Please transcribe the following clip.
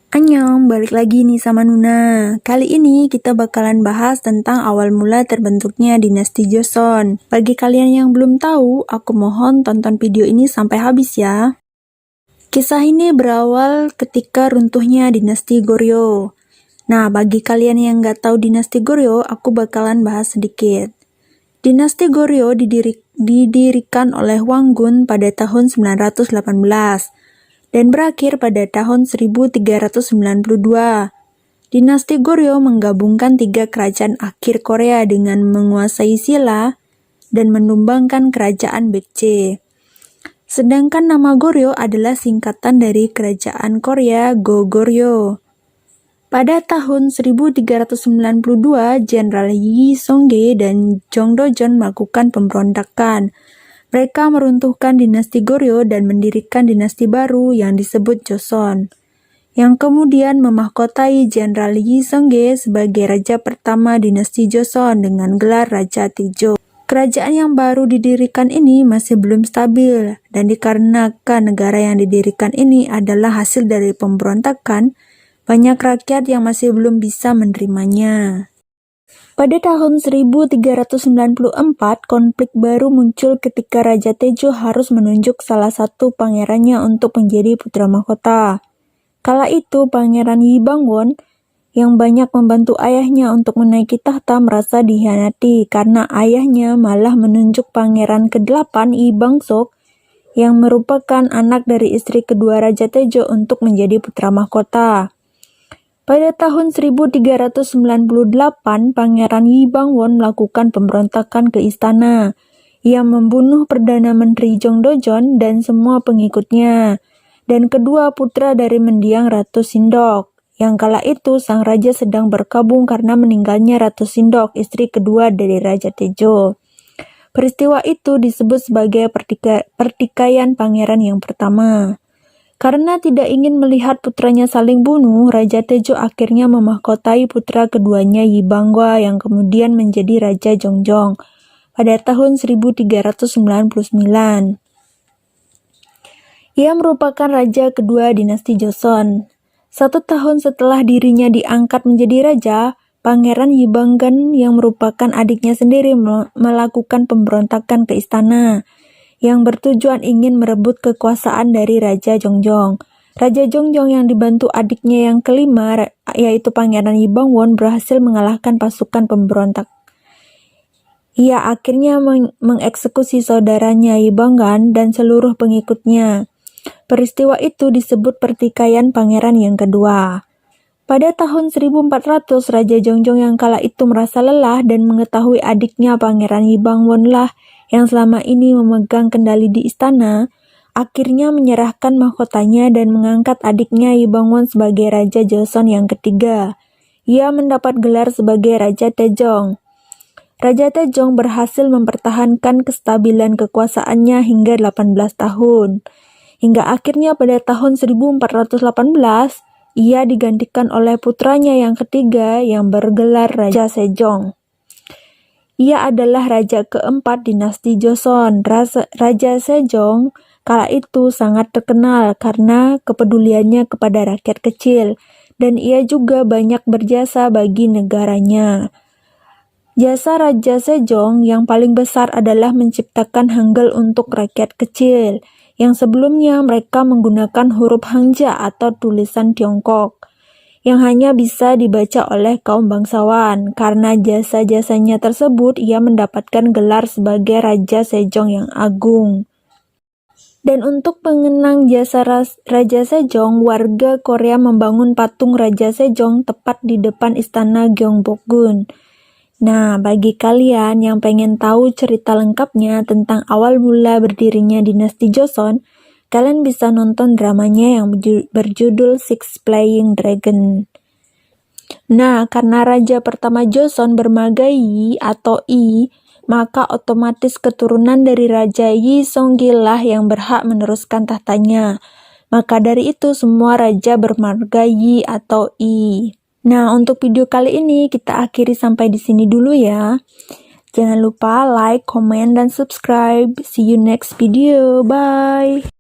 Annyeong, balik lagi nih sama Nuna. Kali ini kita bakalan bahas tentang awal mula terbentuknya dinasti Joseon. Bagi kalian yang belum tahu, aku mohon tonton video ini sampai habis ya. Kisah ini berawal ketika runtuhnya dinasti Goryeo. Nah, bagi kalian yang nggak tahu dinasti Goryeo, aku bakalan bahas sedikit. Dinasti Goryeo didirikan oleh Hwanggun pada tahun 918 dan berakhir pada tahun 1392. Dinasti Goryeo menggabungkan 3 kerajaan akhir Korea dengan menguasai Silla dan menumbangkan kerajaan Baekje. Sedangkan nama Goryeo adalah singkatan dari kerajaan Korea Goguryeo. Pada tahun 1392, Jenderal Yi Song-ge dan Jong Do-jeon melakukan pemberontakan. Mereka meruntuhkan dinasti Goryeo dan mendirikan dinasti baru yang disebut Joseon, yang kemudian memahkotai Jenderal Yi Song-ge sebagai raja pertama dinasti Joseon dengan gelar Raja Taejo. Kerajaan yang baru didirikan ini masih belum stabil, dan dikarenakan negara yang didirikan ini adalah hasil dari pemberontakan, banyak rakyat yang masih belum bisa menerimanya. Pada tahun 1394, konflik baru muncul ketika Raja Taejo harus menunjuk salah satu pangerannya untuk menjadi putra mahkota. Kala itu, Pangeran Yi Bangwon yang banyak membantu ayahnya untuk menaiki tahta merasa dikhianati karena ayahnya malah menunjuk Pangeran ke-8 Yi Bangsok yang merupakan anak dari istri kedua Raja Taejo untuk menjadi putra mahkota. Pada tahun 1398, Pangeran Yi Bangwon melakukan pemberontakan ke istana. Ia membunuh Perdana Menteri Jong Do-jeon dan semua pengikutnya, dan kedua putra dari mendiang Ratu Sindok. Yang kala itu sang raja sedang berkabung karena meninggalnya Ratu Sindok, istri kedua dari Raja Taejo. Peristiwa itu disebut sebagai pertikaian pangeran yang pertama. Karena tidak ingin melihat putranya saling bunuh, Raja Taejo akhirnya memahkotai putra keduanya Yi Bangwa yang kemudian menjadi Raja Jongjong pada tahun 1399. Ia merupakan raja kedua dinasti Joseon. 1 tahun setelah dirinya diangkat menjadi raja, Pangeran Yi Banggan yang merupakan adiknya sendiri melakukan pemberontakan ke istana yang bertujuan ingin merebut kekuasaan dari Raja Jongjong. Raja Jongjong yang dibantu adiknya yang kelima, yaitu Pangeran Yi Bangwon, berhasil mengalahkan pasukan pemberontak. Ia akhirnya mengeksekusi saudaranya Yi Banggan dan seluruh pengikutnya. Peristiwa itu disebut pertikaian pangeran yang kedua. Pada tahun 1400, Raja Jongjong yang kala itu merasa lelah dan mengetahui adiknya Pangeran Yi Bangwon lah yang selama ini memegang kendali di istana, akhirnya menyerahkan mahkotanya dan mengangkat adiknya Yi Bangwon sebagai Raja Joseon yang ketiga. Ia mendapat gelar sebagai Raja Taejong. Raja Taejong berhasil mempertahankan kestabilan kekuasaannya hingga 18 tahun. Hingga akhirnya pada tahun 1418, ia digantikan oleh putranya yang ketiga yang bergelar Raja Sejong. Ia adalah raja keempat dinasti Joseon. Raja Sejong kala itu sangat terkenal karena kepeduliannya kepada rakyat kecil, dan ia juga banyak berjasa bagi negaranya. Jasa Raja Sejong yang paling besar adalah menciptakan Hangul untuk rakyat kecil, yang sebelumnya mereka menggunakan huruf Hanja atau tulisan Tiongkok, yang hanya bisa dibaca oleh kaum bangsawan. Karena jasa-jasanya tersebut, ia mendapatkan gelar sebagai Raja Sejong yang agung. Dan untuk mengenang jasa Raja Sejong, warga Korea membangun patung Raja Sejong tepat di depan istana Gyeongbokgung. Nah, bagi kalian yang pengen tahu cerita lengkapnya tentang awal mula berdirinya dinasti Joseon, kalian bisa nonton dramanya yang berjudul Six Flying Dragon. Nah, karena raja pertama Joseon bermarga Yi atau I, maka otomatis keturunan dari Raja Yi Song-ge lah yang berhak meneruskan tahtanya. Maka dari itu semua raja bermarga Yi atau I. Nah, untuk video kali ini kita akhiri sampai di sini dulu ya. Jangan lupa like, comment, dan subscribe. See you next video. Bye.